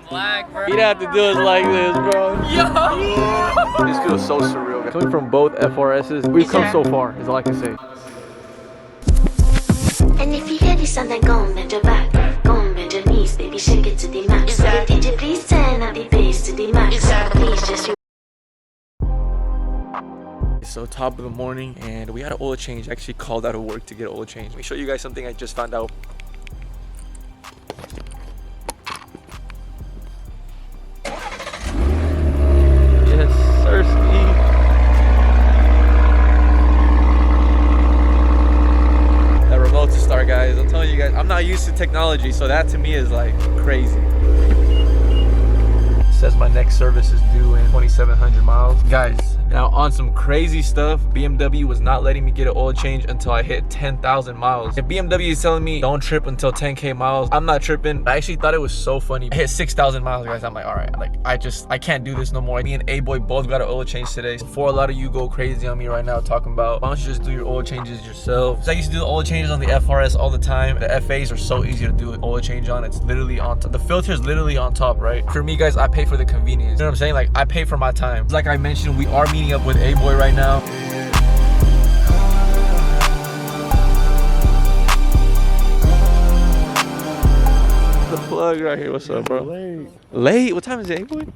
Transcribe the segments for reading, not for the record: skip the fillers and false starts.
black, bro. He'd have to do us like this, bro. Yo! This feels so surreal. Coming from both FRSs, we've come so far, is all I can say. And if you hear this sound, then go and bend your back. Go and bend your knees, baby, shake it to the max. So DJ, please turn up the bass to the max. Please just So top of the morning and we had an oil change. I actually called out of work to get an oil change. Let me show you guys something I just found out. Yes, sir, Steve. That remote to start, guys. I'm telling you guys, I'm not used to technology, so that to me is like crazy. It says my next service is due in 2,700 miles. Guys, now on some crazy stuff, BMW was not letting me get an oil change until I hit 10,000 miles. If BMW is telling me don't trip until 10K miles, I'm not tripping. I actually thought it was so funny. I hit 6,000 miles, guys. I'm like, all right, like I can't do this no more. Me and A-Boy both got an oil change today. Before a lot of you go crazy on me right now talking about, why don't you just do your oil changes yourself? So I used to do the oil changes on the FRS all the time. The FAs are so easy to do an oil change on. It's literally on top. The filter is literally on top, right? For me, guys, I pay for the convenience. You know what I'm saying? Like, I pay for my time. Like I mentioned, we are meeting up with A-Boy right now. The plug right here. What's up, bro? Late? What time is it, A-Boy?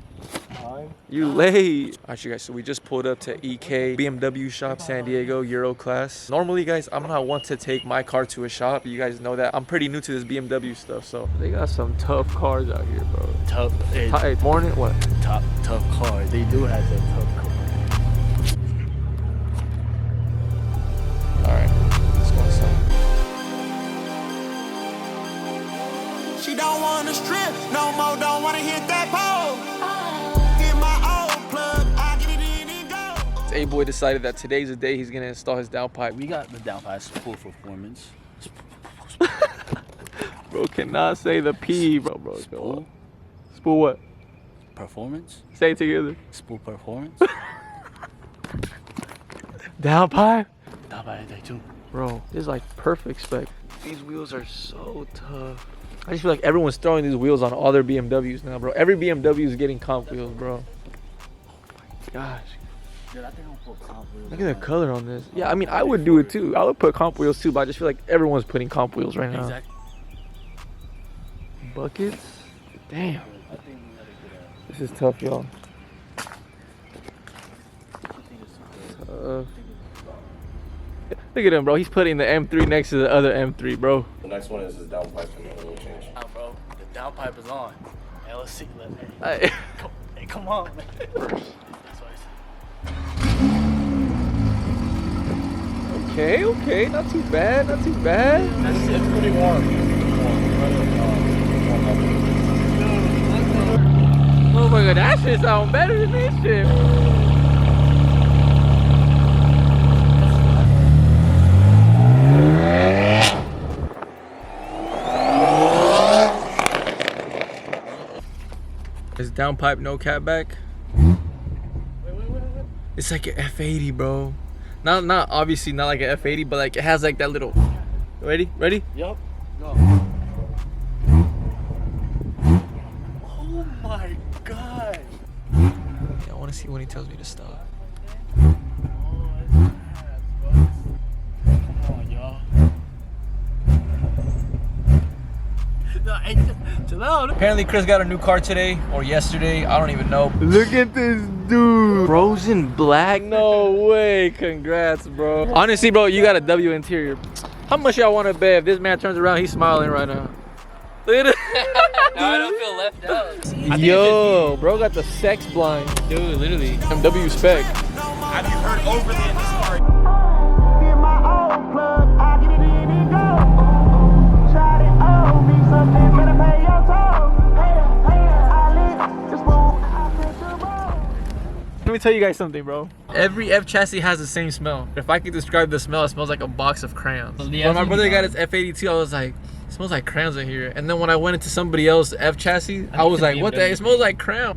You late. Alright, you guys, so we just pulled up to EK BMW shop, San Diego, Euro class. Normally, guys, I'm not one to take my car to a shop. You guys know that. I'm pretty new to this BMW stuff, so they got some tough cars out here, bro. Tough. Hey, morning, what? Tough cars. They do have some tough cars. Alright, let's go inside. She don't wanna strip no more, don't wanna hit that pole. Get my old plug, I get it in and go. A-Boy decided that today's the day he's gonna install his downpipe. We got the downpipe full performance. Bro cannot say the P, bro. Spool? Spool what? Performance? Say it together. Spool performance? Downpipe? Downpipe day too. Bro, this is like perfect spec. These wheels are so tough. I just feel like everyone's throwing these wheels on all their BMWs now, bro. Every BMW is getting comp wheels, bro. Oh my gosh. Dude, I think I'll put comp wheels. Look at the color on this. Yeah, I mean, I would do it too. I would put comp wheels too, but I just feel like everyone's putting comp wheels right now. Exactly. Buckets? Damn. I think we gotta get This is tough, y'all. Look at him, bro. He's putting the M3 next to the other M3, bro. The next one is his downpipe and the oil change. Oh, bro, the downpipe is on. Hey, let's see. Hey. Come on, man. That's what I said. Okay. Not too bad. It's pretty warm. Oh my god, that shit sound better than this shit. It's downpipe, no catback. Wait. It's like an F80, bro. Not obviously not like an F80, but like it has like that little. Ready? Yup. Go. Oh my god. Yeah, I want to see when he tells me to stop. Oh, that's bad, bro. Come on, y'all. No, hey, chill out. Apparently Chris got a new car today or yesterday. I don't even know. Look at this dude. Frozen black? No way. Congrats, bro. Honestly, bro, you got a W interior. How much y'all want to bet if this man turns around, he's smiling right now. Look at it. No, I don't feel left out. Yo, bro got the sex blind. Dude, literally. MW spec. Have you heard overly in this car? Get my old plug, I get it in and go. Shot it, be something, better pay your toll. Hey, I lit, just move, I fit the road. Let me tell you guys something, bro. Every F chassis has the same smell. If I could describe the smell, it smells like a box of crayons. When my brother got his F82, I was like, it smells like crayons in here. And then when I went into somebody else's F chassis, I was like, what the heck? It smells like crayon.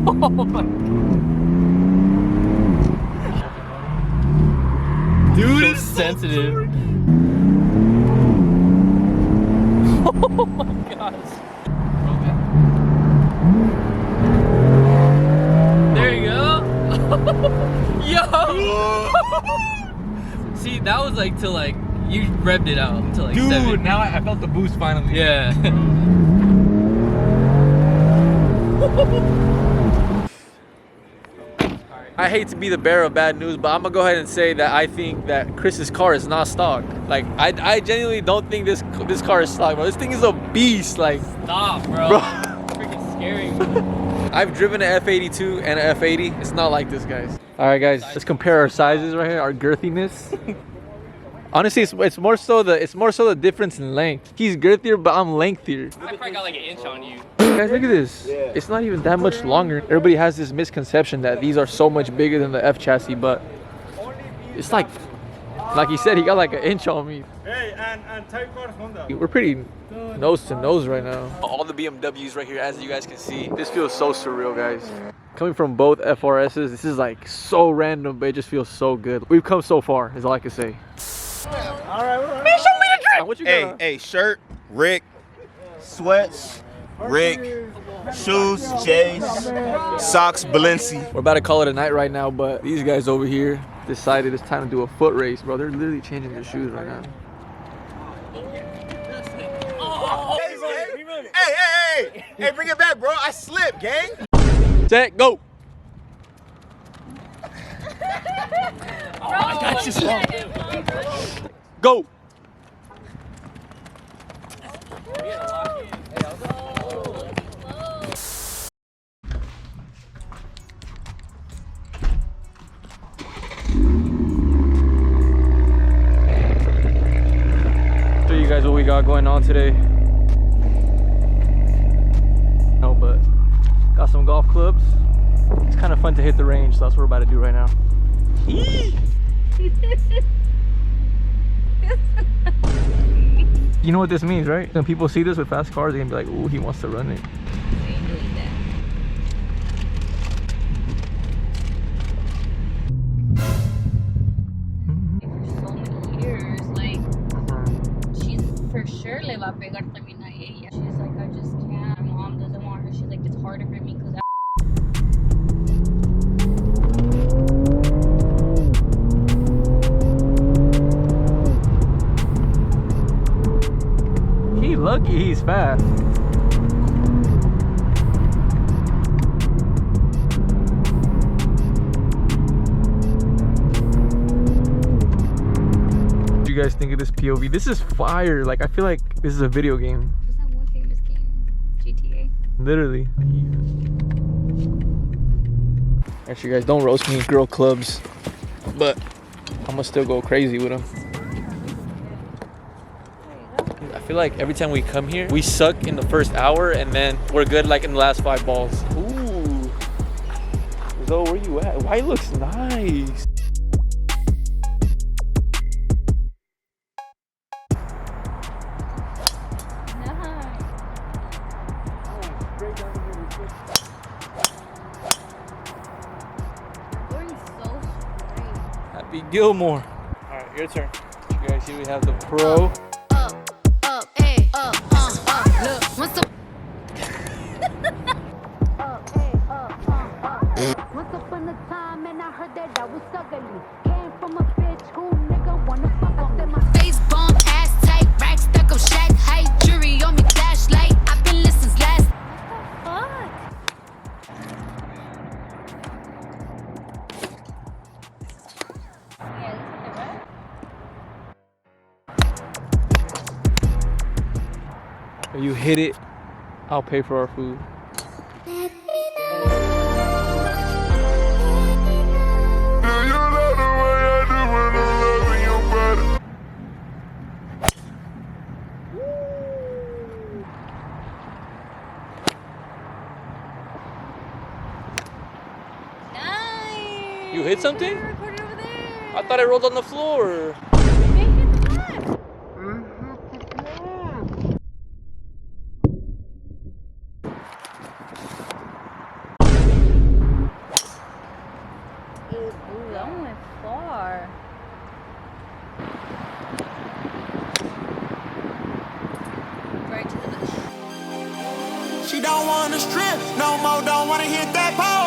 Oh my. Dude, it's sensitive. Oh my gosh. There you go. Yo. See, that was like till like you revved it out until like 7. Now I felt the boost finally. Yeah. I hate to be the bearer of bad news, but I'm gonna go ahead and say that I think that Chris's car is not stock. Like I genuinely don't think this car is stock, bro. This thing is a beast. Like, Stop, bro. Freaking scary. I've driven an F82 and an F80. It's not like this, guys. All right, guys, let's compare our sizes right here, our girthiness. Honestly, it's more so the difference in length. He's girthier, but I'm lengthier. I probably got like an inch on you. Guys, look at this. It's not even that much longer. Everybody has this misconception that these are so much bigger than the F chassis, but it's like he said, he got like an inch on me. Hey, and type cars Honda. We're pretty nose to nose right now. All the BMWs right here, as you guys can see. This feels so surreal, guys. Coming from both FRSs, this is like so random, but it just feels so good. We've come so far, is all I can say. All right, we're Man, show me the drip! What you got? Hey, shirt, Rick, sweats, Rick, shoes, J's, socks, Balenci. We're about to call it a night right now, but these guys over here decided it's time to do a foot race, bro. They're literally changing their shoes right now. Hey, bring it back, bro. I slipped, gang. Set, go! I got you. Go! Show you guys what we got going on today. No, but got some golf clubs. It's kind of fun to hit the range, so that's what we're about to do right now. You know what this means, right? When people see this with fast cars, they're gonna be like, "Ooh, he wants to run it." For so many years, like, she's for sure le va a pegar también a ella. She's like, I just can't. My mom doesn't want her. She's like, it's harder for me because He's lucky he's fast. What do you guys think of this POV? This is fire. Like, I feel like this is a video game. what's that one famous game? GTA. Literally. Actually, guys, don't roast me, girl clubs. But I'm gonna still go crazy with them. I feel like every time we come here, we suck in the first hour and then we're good like in the last 5 balls. Ooh. Zoe, where you at? Why it looks nice. Happy Gilmore. All right, your turn. You guys, here we have the pro. Once upon a time, and I heard that I was ugly. Came from a bitch who nigga wanna fuck up in my face, bomb, ass tight, rack stuck up, shack height, jury on me, flashlight. I've been listening last. What the fuck? You hit it, I'll pay for our food. Nice. You hit something? Recorded over there. I thought it rolled on the floor. Ooh, that one went far. Try She don't wanna strip no more, don't wanna hit that pole.